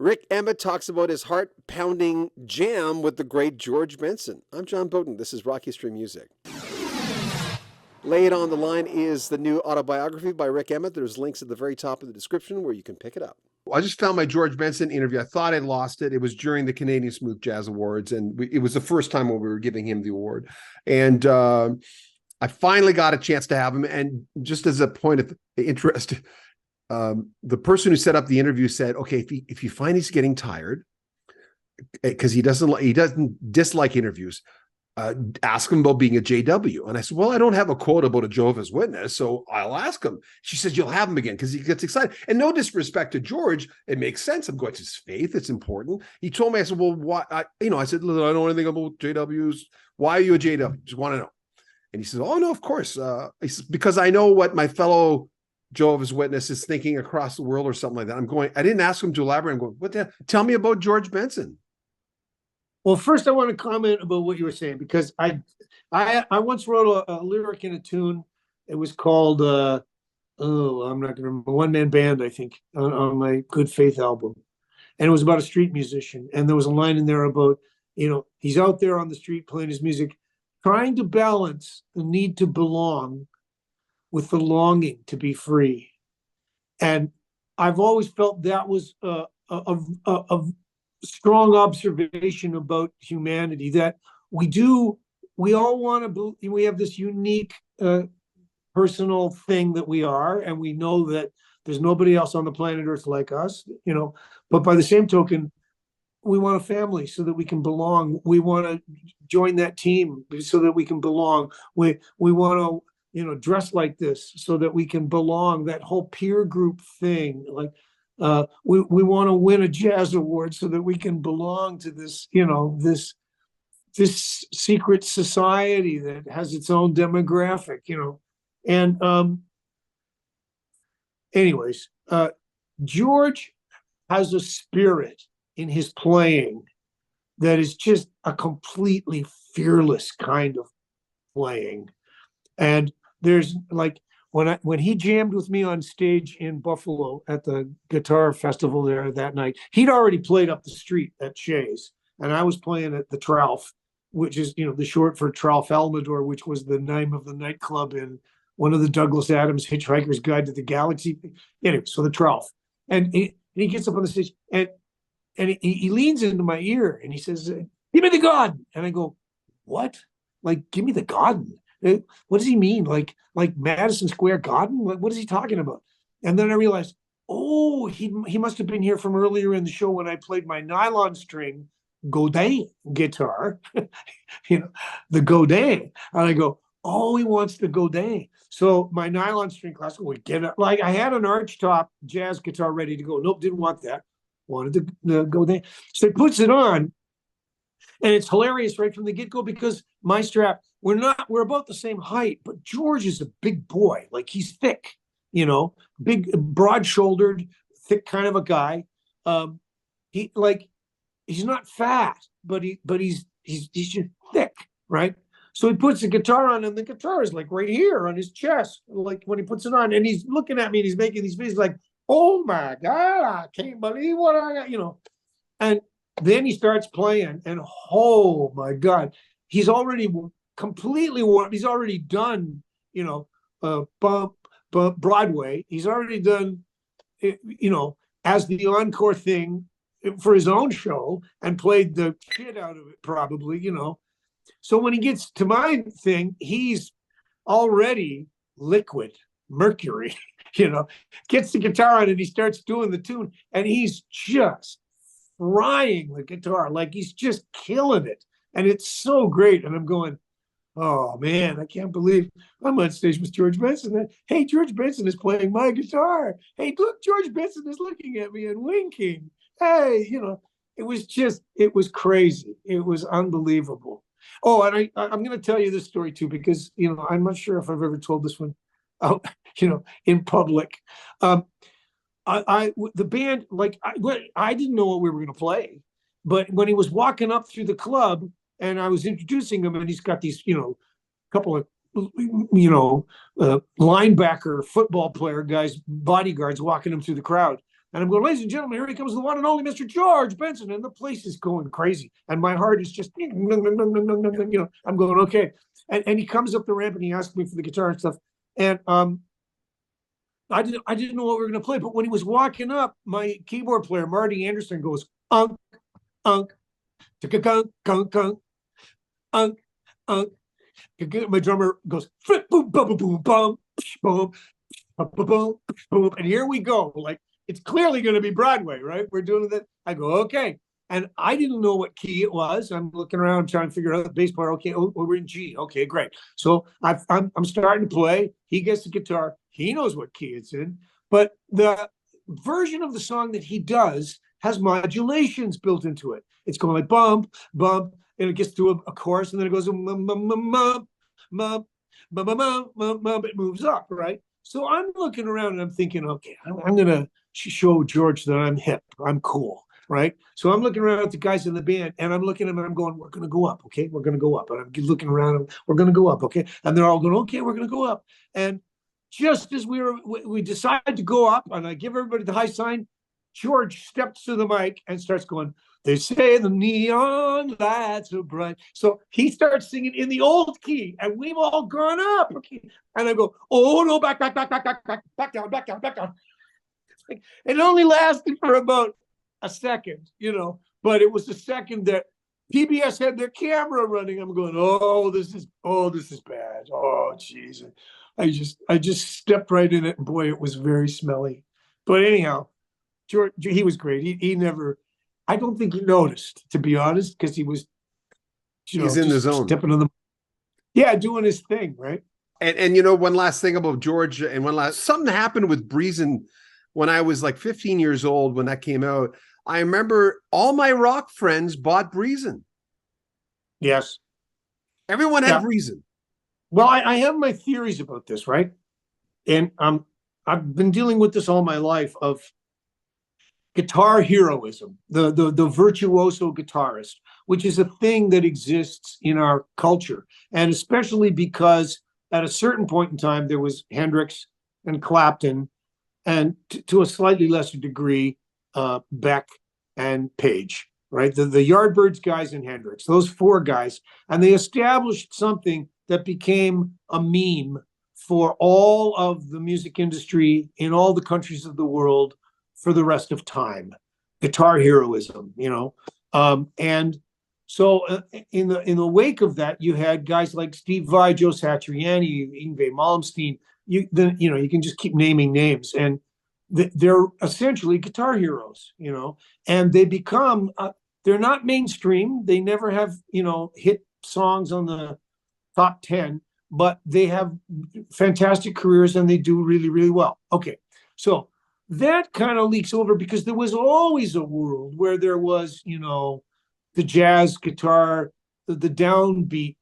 Rik Emmett talks about his heart-pounding jam with the great George Benson. I'm John Bowden. This is Rocky Street Music. Laid on the line is the new autobiography by Rik Emmett. There's links at the very top of the description where you can pick it up. I just found my George Benson interview. I thought I'd lost it. It was during the Canadian Smooth Jazz Awards, and it was the first time when we were giving him the award. And I finally got a chance to have him. And just as a point of interest, the person who set up the interview said, "Okay, if you find he's getting tired, because he doesn't dislike interviews, ask him about being a JW." And I said, "Well, I don't have a quote about a Jehovah's Witness, so I'll ask him." She says, "You'll have him again," because he gets excited. And no disrespect to George, it makes sense. I'm going, it's his faith. It's important. He told me, I said, "Well, why?" I said, "I don't know anything about JWs. Why are you a JW? Just want to know." And he says, "Oh, no, of course." He says, "Because I know what my fellow Jehovah's Witness is thinking across the world," or something like that. I'm going, I didn't ask him to elaborate. I'm going, what the hell? Tell me about George Benson. Well, first I want to comment about what you were saying, because I once wrote a lyric in a tune. It was called I'm not going to remember, One Man Band, I think, on my Good Faith album. And it was about a street musician. And there was a line in there about, he's out there on the street playing his music, trying to balance the need to belong with the longing to be free. And I've always felt that was a strong observation about humanity, that we all want to, we have this unique personal thing that we are, and we know that there's nobody else on the planet Earth like us, but by the same token, we want a family so that we can belong. We want to join that team so that we can belong. We want to, dress like this so that we can belong. That whole peer group thing, like, we want to win a jazz award so that we can belong to this, this secret society that has its own demographic, And anyways, George has a spirit in his playing that is just a completely fearless kind of playing. And there's like, when he jammed with me on stage in Buffalo at the guitar festival there that night, he'd already played up the street at Shea's, and I was playing at the Tralf, which is, the short for Tralf Almador, which was the name of the nightclub in one of the Douglas Adams Hitchhiker's Guide to the Galaxy. Anyway, so the Tralf. And he gets up on the stage, and he leans into my ear and he says, "Give me the garden." And I go, "What? Like, give me the garden? What does he mean? Like Madison Square Garden? What is he talking about?" And then I realized, oh, he must have been here from earlier in the show when I played my nylon string Godin guitar, the Godin. And I go, oh, he wants the Godin. So my nylon string classical would get it. Like, I had an archtop jazz guitar ready to go. Nope, didn't want that. Wanted the Godin. So he puts it on. And it's hilarious right from the get-go, because my strap, we're about the same height, but George is a big boy. Like, he's thick, big, broad-shouldered, thick kind of a guy. He's not fat, but he's just thick, right? So he puts the guitar on, and the guitar is like right here on his chest, like when he puts it on, and he's looking at me and he's making these faces like, "Oh my God, I can't believe what I got," And then he starts playing, and oh my God, he's already completely warm. He's already done, Broadway. He's already done, as the encore thing for his own show, and played the shit out of it, probably, So when he gets to my thing, he's already liquid mercury, gets the guitar on and he starts doing the tune, and he's just frying the guitar, like he's just killing it, and it's so great. And I'm going, oh man, I can't believe I'm on stage with George Benson. Hey, George Benson is playing my guitar. Hey, look, George Benson is looking at me and winking. Hey, it was crazy. It was unbelievable. Oh, and I'm going to tell you this story too, because I'm not sure if I've ever told this one out, in public. The band, like, I didn't know what we were going to play, but when he was walking up through the club and I was introducing him, and he's got these, couple of, linebacker football player guys, bodyguards walking him through the crowd. And I'm going, ladies and gentlemen, here he comes, the one and only Mr. George Benson. And the place is going crazy. And my heart is just, you know, I'm going, okay. And he comes up the ramp and he asks me for the guitar and stuff. And I didn't know what we were going to play. But when he was walking up, my keyboard player, Marty Anderson, goes, unk, unk, gunk, gunk, gunk, unk, unk. My drummer goes, flip, boom, boom, boom, boom, boom, boom, boom, boom. And here we go. Like, it's clearly going to be Broadway, right? We're doing that. I go, okay. And I didn't know what key it was. I'm looking around trying to figure out the bass part. Okay, oh, we're in G. Okay, great. So I'm starting to play. He gets the guitar. He knows what key it's in. But the version of the song that he does has modulations built into it. It's going like bump, bump, and it gets to a chorus, and then it goes mum, mum, mum, mum, mum, mum, mum, mum, mum. It moves up, right? So I'm looking around and I'm thinking, okay, I'm going to show George that I'm hip, I'm cool, right? So I'm looking around at the guys in the band, and I'm looking at them and I'm going, we're going to go up, okay? We're going to go up. And I'm looking around, and we're going to go up, okay? And they're all going, okay, we're going to go up. And just as we decide to go up, and I give everybody the high sign, George steps to the mic and starts going, they say the neon lights are bright. So he starts singing in the old key, and we've all gone up. Okay. And I go, oh no, back down, back down. It only lasted for about a second, you know, but it was the second that PBS had their camera running. I'm going, oh, this is bad. Oh, geez. I just stepped right in it, and boy, it was very smelly. But anyhow, George, he was great. He never, I don't think he noticed, to be honest, because he was, he's in the zone, stepping on the, yeah, doing his thing, right? And you know, one last thing about George, and something happened with Breezin when I was like 15 years old when that came out. I remember all my rock friends bought Breezin. Yes, everyone had Breezin. Well, I have my theories about this, right? And I've been dealing with this all my life of guitar heroism, the virtuoso guitarist, which is a thing that exists in our culture. And especially because at a certain point in time, there was Hendrix and Clapton, and to a slightly lesser degree, Beck and Page, right? The Yardbirds guys and Hendrix, those four guys. And they established something that became a meme for all of the music industry in all the countries of the world for the rest of time. Guitar heroism, you know. And so in the wake of that, you had guys like Steve Vai, Joe Satriani, Yngwie Malmsteen. You know, you can just keep naming names, and they're essentially guitar heroes, you know. And they become they're not mainstream. They never have, you know, hit songs on the top 10, but they have fantastic careers and they do really, really well. Okay, so that kind of leaks over because there was always a world where there was, you know, the jazz guitar, the downbeat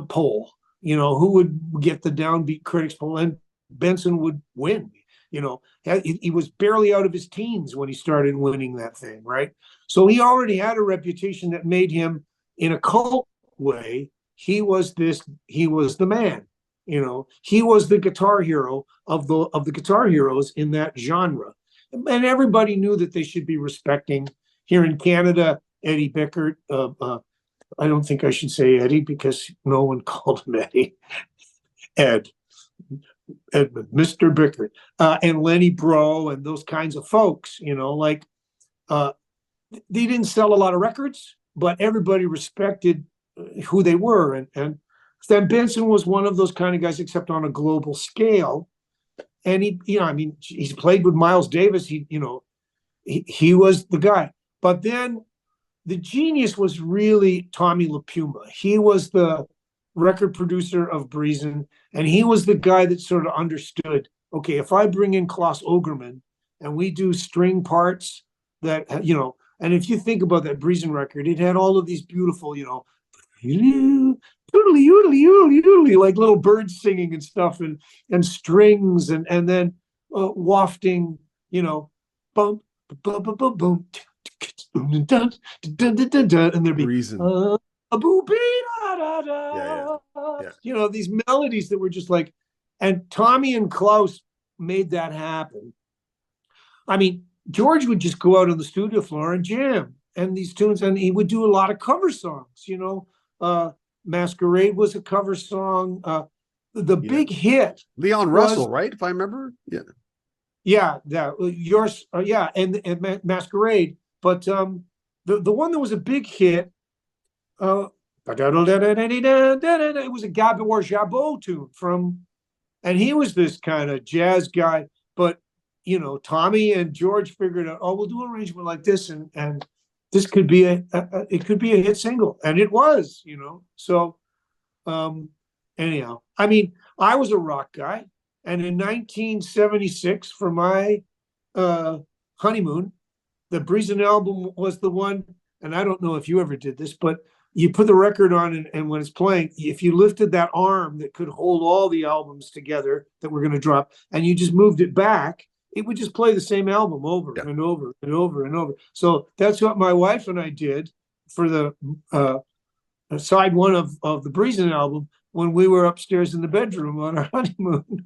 poll, you know, who would get the downbeat critics poll, and Benson would win. You know, he was barely out of his teens when he started winning that thing, right? So he already had a reputation that made him, in a cult way, he was the man. You know, he was the guitar hero of the guitar heroes in that genre. And everybody knew that they should be respecting. Here in Canada, Eddie Bickert, I don't think I should say Eddie because no one called him Eddie. Edmund, Mr. Bickert, and Lenny Breau and those kinds of folks, you know, like they didn't sell a lot of records, but everybody respected who they were. And then Benson was one of those kind of guys, except on a global scale. And he, you know, I mean, he's played with Miles Davis. He was the guy. But then the genius was really Tommy LaPuma. He was the record producer of Breezin, and he was the guy that sort of understood, okay, if I bring in Klaus Ogerman and we do string parts that, you know, and if you think about that Breezin record, it had all of these beautiful, you know, yoodly, yoodly, yoodly, yoodly, like little birds singing and stuff, and strings, and then wafting, you know, bump, bump, bump, bump, boom, and there'd be Breezin. Yeah. You know, these melodies that were just like, and Tommy and Klaus made that happen. I mean, George would just go out on the studio floor and jam and these tunes, and he would do a lot of cover songs. Masquerade was a cover song. The big hit Leon was Russell, right? If I remember, yeah. Yeah, yours, yeah, and Masquerade. But the one that was a big hit, it was a Gabor Jabot tune from, and he was this kind of jazz guy. But Tommy and George figured out, oh, we'll do an arrangement like this, and this could be it could be a hit single, and it was. So anyhow, I mean, I was a rock guy, and in 1976, for my honeymoon, the Breezin album was the one. And I don't know if you ever did this, but you put the record on, and when it's playing, if you lifted that arm that could hold all the albums together that we're going to drop, and you just moved it back, it would just play the same album over and over and over and over. So that's what my wife and I did for the side one of the Breezin album when we were upstairs in the bedroom on our honeymoon.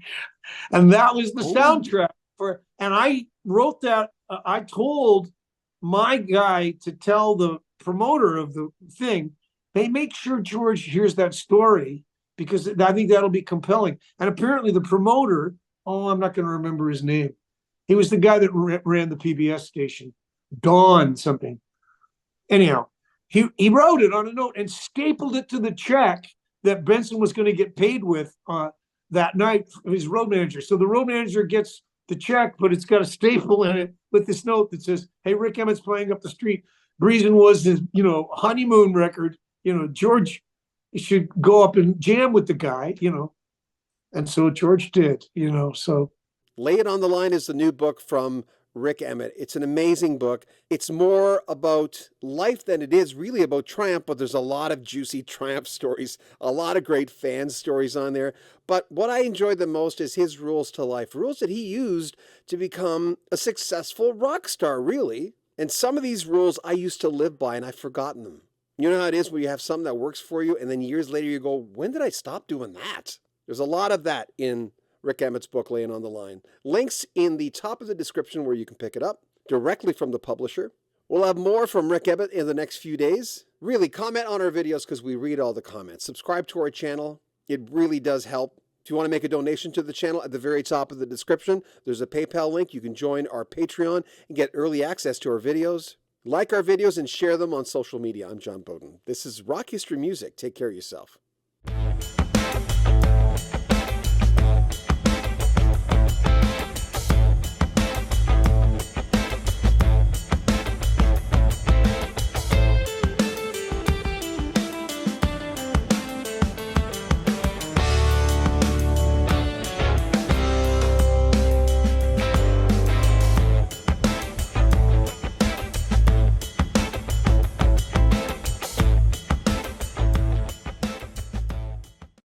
And that was the soundtrack for, and I wrote that. I told my guy to tell the promoter of the thing, hey, make sure George hears that story, because I think that'll be compelling. And apparently the promoter, I'm not going to remember his name. He was the guy that ran the PBS station, Dawn something. Anyhow, he wrote it on a note and stapled it to the check that Benson was going to get paid with that night, his road manager. So the road manager gets the check, but it's got a staple in it with this note that says, hey, Rik Emmett's playing up the street. Breezin was his, honeymoon record. George should go up and jam with the guy, And so George did, so. Lay It on the Line is the new book from Rik Emmett. It's an amazing book. It's more about life than it is really about Triumph, but there's a lot of juicy Triumph stories, a lot of great fan stories on there. But what I enjoyed the most is his rules to life, rules that he used to become a successful rock star, really. And some of these rules I used to live by, and I've forgotten them. You know how it is when you have something that works for you, and then years later you go, when did I stop doing that? There's a lot of that in Rik Emmett's book, Laying on the Line. Links in the top of the description where you can pick it up directly from the publisher. We'll have more from Rik Emmett in the next few days. Really, comment on our videos because we read all the comments. Subscribe to our channel. It really does help. If you want to make a donation to the channel, at the very top of the description, there's a PayPal link. You can join our Patreon and get early access to our videos. Like our videos and share them on social media. I'm John Bowden. This is Rock History Music. Take care of yourself.